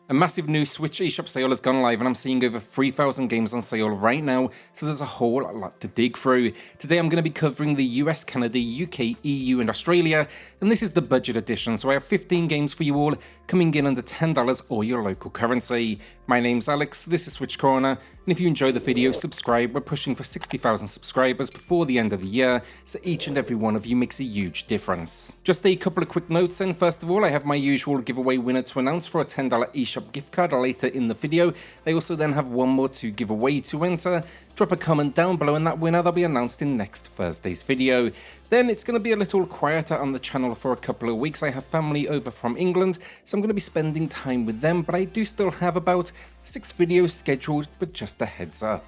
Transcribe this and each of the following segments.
A massive new Switch eShop sale has gone live and I'm seeing over 3,000 games on sale right now, so there's a whole lot to dig through. Today I'm going to be covering the US, Canada, UK, EU and Australia, and this is the budget edition, so I have 15 games for you all, coming in under $10 or your local currency. My name's Alex, this is SwitchCorner, and if you enjoy the video, subscribe. We're pushing for 60,000 subscribers before the end of the year, so each and every one of you makes a huge difference. Just a couple of quick notes then. First of all, I have my usual giveaway winner to announce for a $10 eShop gift card later in the video. I also then have one more to give away to enter. Drop a comment down below and that winner will be announced in next Thursday's video. Then it's going to be a little quieter on the channel for a couple of weeks. I have family over from England, so I'm going to be spending time with them, but I do still have about 6 videos scheduled, but just a heads up.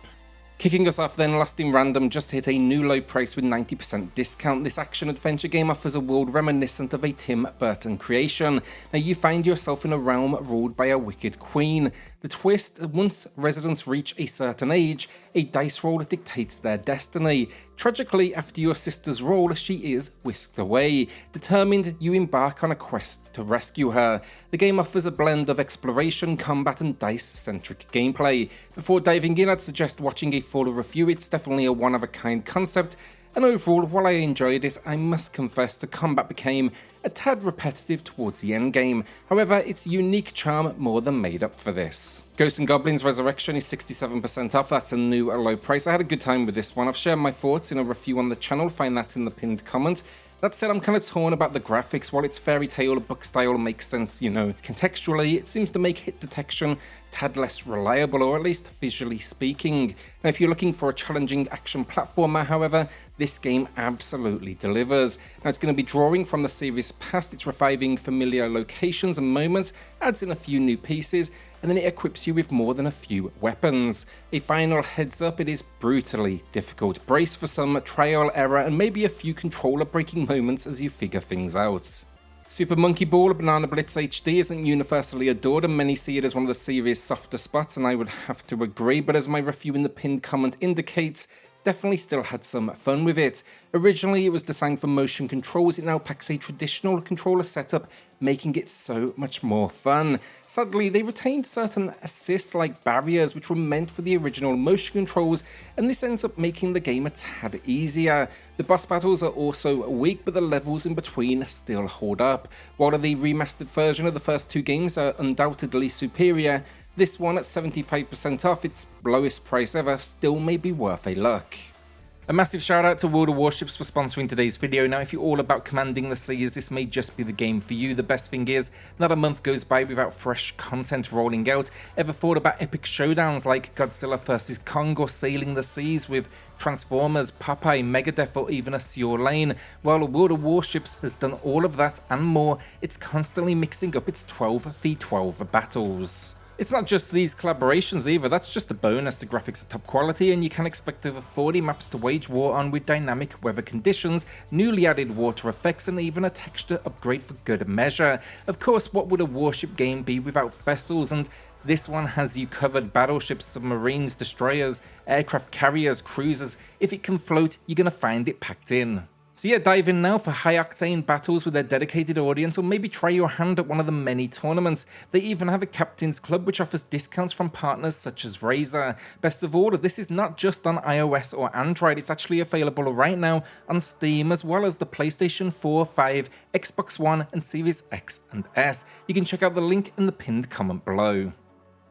Kicking us off then, Lost in Random just hit a new low price with 90% discount. This action-adventure game offers a world reminiscent of a Tim Burton creation. Now you find yourself in a realm ruled by a wicked queen. The twist, once residents reach a certain age, a dice roll dictates their destiny. Tragically, after your sister's roll, she is whisked away. Determined, you embark on a quest to rescue her. The game offers a blend of exploration, combat and dice-centric gameplay. Before diving in, I'd suggest watching a full review. It's definitely a one-of-a-kind concept. And overall, while I enjoyed it, I must confess the combat became a tad repetitive towards the endgame. However, its unique charm more than made up for this. Ghosts and Goblins Resurrection is 67% off. That's a new low price. I had a good time with this one. I've shared my thoughts in a review on the channel. Find that in the pinned comment. That said, I'm kind of torn about the graphics. While its fairy tale book style makes sense, contextually, it seems to make hit detection a tad less reliable, or at least visually speaking. Now, if you're looking for a challenging action platformer, however, this game absolutely delivers. Now, it's going to be drawing from the series past. It's reviving familiar locations and moments, adds in a few new pieces, and then it equips you with more than a few weapons. A final heads up, it is brutally difficult. Brace for some trial, error, and maybe a few controller breaking moments as you figure things out. Super Monkey Ball Banana Blitz HD isn't universally adored, and many see it as one of the series' softer spots, and I would have to agree, but as my review in the pinned comment indicates, definitely still had some fun with it. Originally it was designed for motion controls, it now packs a traditional controller setup, making it so much more fun. Sadly, they retained certain assists like barriers which were meant for the original motion controls, and this ends up making the game a tad easier. The boss battles are also weak, but the levels in between still hold up. While the remastered version of the first two games are undoubtedly superior, this one at 75% off, its lowest price ever, still may be worth a look. A massive shout out to World of Warships for sponsoring today's video. Now, if you're all about commanding the seas, this may just be the game for you. The best thing is, not a month goes by without fresh content rolling out. Ever thought about epic showdowns like Godzilla vs Kong, or sailing the seas with Transformers, Popeye, Megadeth, or even a Shaolin? Well, World of Warships has done all of that and more. It's constantly mixing up its 12v12 battles. It's not just these collaborations either, that's just a bonus. The graphics are top quality and you can expect over 40 maps to wage war on with dynamic weather conditions, newly added water effects, and even a texture upgrade for good measure. Of course, what would a warship game be without vessels? And this one has you covered. Battleships, submarines, destroyers, aircraft carriers, cruisers. If it can float, you're gonna find it packed in. So yeah, dive in now for high-octane battles with their dedicated audience, or maybe try your hand at one of the many tournaments. They even have a Captain's Club which offers discounts from partners such as Razer. Best of all, this is not just on iOS or Android, it's actually available right now on Steam, as well as the PlayStation 4, 5, Xbox One, and Series X and S. You can check out the link in the pinned comment below.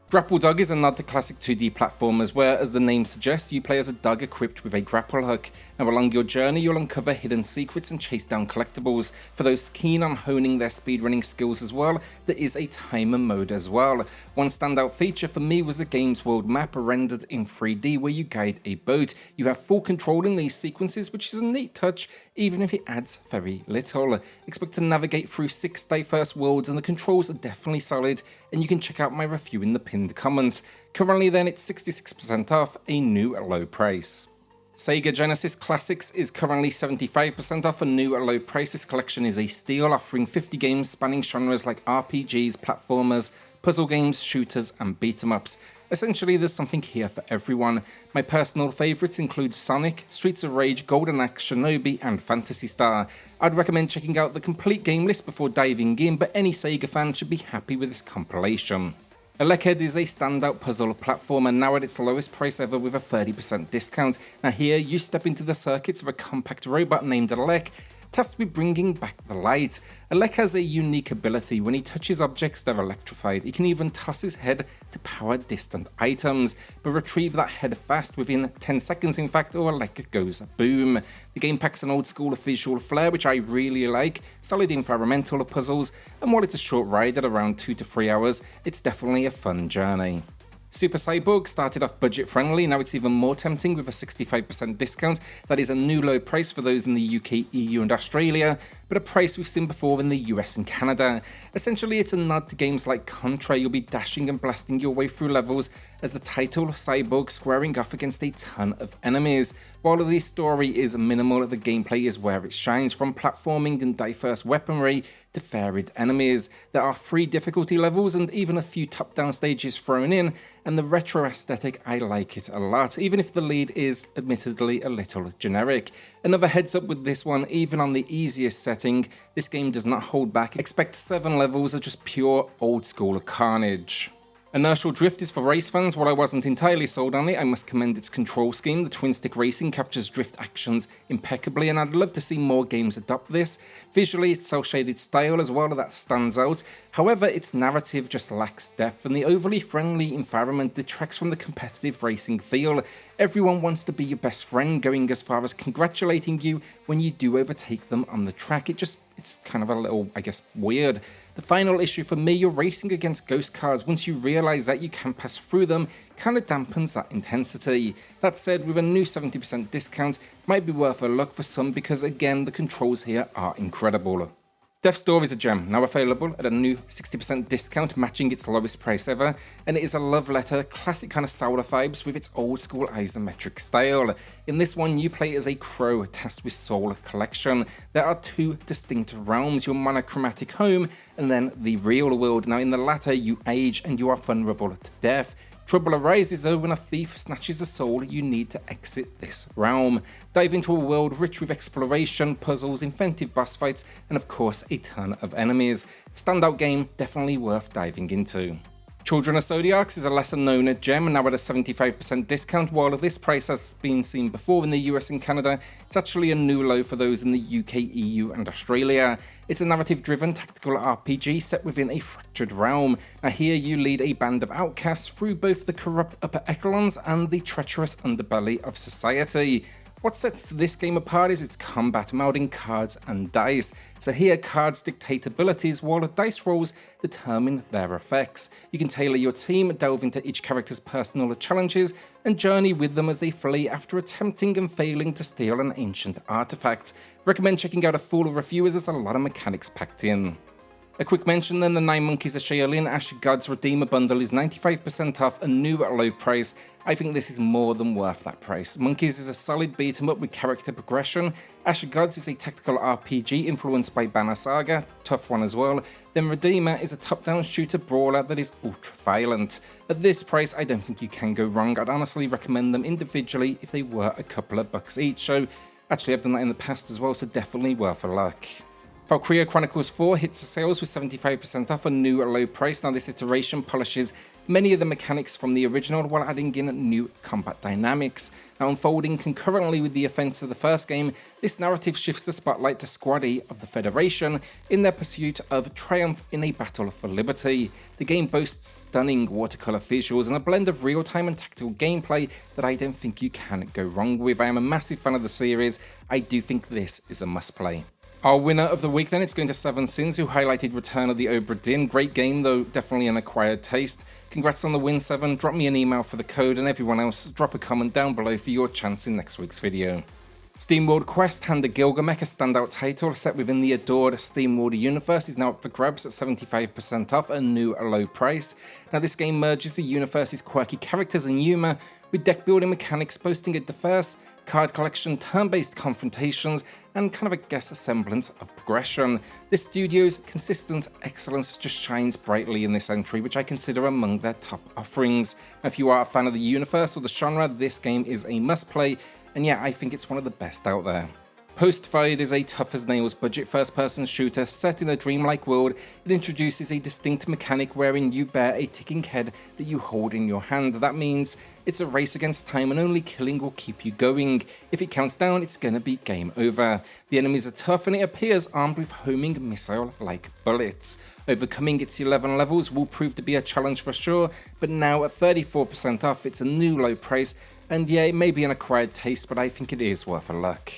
Grapple Dog is a nod to classic 2D platformers where, as the name suggests, you play as a dog equipped with a grapple hook. Now, along your journey, you'll uncover hidden secrets and chase down collectibles. For those keen on honing their speedrunning skills as well, there is a timer mode as well. One standout feature for me was the game's world map rendered in 3D where you guide a boat. You have full control in these sequences, which is a neat touch, even if it adds very little. Expect to navigate through 6 diverse worlds, and the controls are definitely solid, and you can check out my review in the pinned comments. Currently then, it's 66% off, a new low price. Sega Genesis Classics is currently 75% off, a new low price. This collection is a steal, offering 50 games spanning genres like RPGs, platformers, puzzle games, shooters, and beat-em-ups. Essentially, there's something here for everyone. My personal favourites include Sonic, Streets of Rage, Golden Axe, Shinobi, and Phantasy Star. I'd recommend checking out the complete game list before diving in, but any Sega fan should be happy with this compilation. ElecHead is a standout puzzle platformer now at its lowest price ever with a 30% discount. Now here you step into the circuits of a compact robot named Elec, tasked with bringing back the light. Elec has a unique ability. When he touches objects, they're electrified. He can even toss his head to power distant items, but retrieve that head fast within 10 seconds in fact, or Elec goes boom. The game packs an old school visual flair which I really like, solid environmental puzzles, and while it's a short ride at around 2 to 3 hours, it's definitely a fun journey. Super Cyborg started off budget friendly, now it's even more tempting with a 65% discount. That is a new low price for those in the UK, EU and Australia, but a price we've seen before in the US and Canada. Essentially it's a nod to games like Contra. You'll be dashing and blasting your way through levels as the title Cyborg squaring off against a ton of enemies. While the story is minimal, the gameplay is where it shines, from platforming and diverse weaponry to varied enemies. There are 3 difficulty levels and even a few top-down stages thrown in, and the retro aesthetic, I like it a lot, even if the lead is admittedly a little generic. Another heads up with this one, even on the easiest setting, this game does not hold back. Expect 7 levels of just pure old school carnage. Inertial Drift is for race fans. While I wasn't entirely sold on it, I must commend its control scheme. The twin-stick racing captures drift actions impeccably, and I'd love to see more games adopt this. Visually, its cel-shaded style as well, that stands out. However, its narrative just lacks depth, and the overly friendly environment detracts from the competitive racing feel. Everyone wants to be your best friend, going as far as congratulating you when you do overtake them on the track. It's kind of a little, I guess, weird. The final issue for me, you're racing against ghost cars. Once you realise that you can pass through them, kind of dampens that intensity. That said, with a new 70% discount, might be worth a look for some because again, the controls here are incredible. Death's Door is a gem, now available at a new 60% discount, matching its lowest price ever, and it is a love letter, classic kind of Solar vibes with its old school isometric style. In this one, you play as a crow tasked with soul collection. There are 2 distinct realms, your monochromatic home and then the real world. Now in the latter, you age and you are vulnerable to death. Trouble arises though when a thief snatches a soul. You need to exit this realm. Dive into a world rich with exploration, puzzles, inventive boss fights, and of course a ton of enemies. Standout game, definitely worth diving into. Children of Zodiarcs is a lesser known gem, now at a 75% discount. While this price has been seen before in the US and Canada, it's actually a new low for those in the UK, EU and Australia. It's a narrative driven tactical RPG set within a fractured realm. Now here you lead a band of outcasts through both the corrupt upper echelons and the treacherous underbelly of society. What sets this game apart is its combat, melding cards and dice. So here cards dictate abilities while dice rolls determine their effects. You can tailor your team, delve into each character's personal challenges, and journey with them as they flee after attempting and failing to steal an ancient artifact. Recommend checking out a full review as there's a lot of mechanics packed in. A quick mention then, the 9 Monkeys of Shaolin Ash God's Redeemer bundle is 95% off, a new at low price. I think this is more than worth that price. Monkeys is a solid beat 'em up with character progression. Ash Gods is a tactical RPG influenced by Banner Saga, tough one as well. Then Redeemer is a top-down shooter brawler that is ultra-violent. At this price, I don't think you can go wrong. I'd honestly recommend them individually if they were a couple of bucks each. So actually I've done that in the past as well, so definitely worth a look. Valkyria Chronicles 4 hits the sales with 75% off, a new low price. Now this iteration polishes many of the mechanics from the original while adding in new combat dynamics. Now unfolding concurrently with the events of the first game, this narrative shifts the spotlight to Squad E of the Federation in their pursuit of triumph in a battle for liberty. The game boasts stunning watercolor visuals and a blend of real-time and tactical gameplay that I don't think you can go wrong with. I am a massive fan of the series. I do think this is a must-play. Our winner of the week then, it's going to Seven Sins, who highlighted Return of the Obra Dinn. Great game though, definitely an acquired taste. Congrats on the win, Seven. Drop me an email for the code, and everyone else, drop a comment down below for your chance in next week's video. SteamWorld Quest handed Gilgamech a standout title set within the adored SteamWorld universe is now up for grabs at 75% off, a new low price. Now this game merges the universe's quirky characters and humour with deck building mechanics boasting a diverse card collection, turn-based confrontations, and kind of a semblance of progression. This studio's consistent excellence just shines brightly in this entry, which I consider among their top offerings. Now, if you are a fan of the universe or the genre, this game is a must-play, and yeah, I think it's one of the best out there. Post-Fired is a tough-as-nails budget first-person shooter set in a dreamlike world. It introduces a distinct mechanic wherein you bear a ticking head that you hold in your hand. That means it's a race against time and only killing will keep you going. If it counts down, it's gonna be game over. The enemies are tough and it appears armed with homing missile-like bullets. Overcoming its 11 levels will prove to be a challenge for sure, but now at 34% off, it's a new low price, and yeah, it may be an acquired taste, but I think it is worth a look.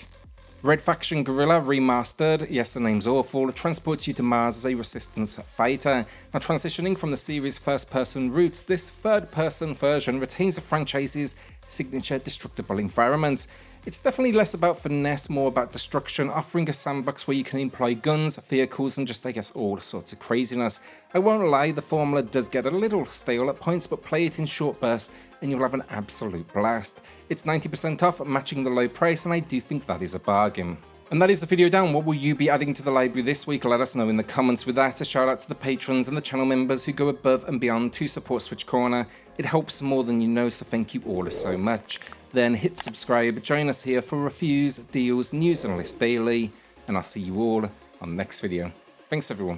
Red Faction Guerrilla Re-Mars-tered, yes the name's awful, transports you to Mars as a resistance fighter. Now transitioning from the series' first-person roots, this third-person version retains the franchise's signature destructible environments. It's definitely less about finesse, more about destruction, offering a sandbox where you can employ guns, vehicles, and just I guess all sorts of craziness. I won't lie, the formula does get a little stale at points, but play it in short bursts and you'll have an absolute blast. It's 90% off, matching the low price, and I do think that is a bargain. And that is the video down. What will you be adding to the library this week? Let us know in the comments. With that, a shout out to the patrons and the channel members who go above and beyond to support SwitchCorner. It helps more than you know, so thank you all so much. Then hit subscribe, join us here for reviews, deals, news and lists daily, and I'll see you all on the next video. Thanks everyone.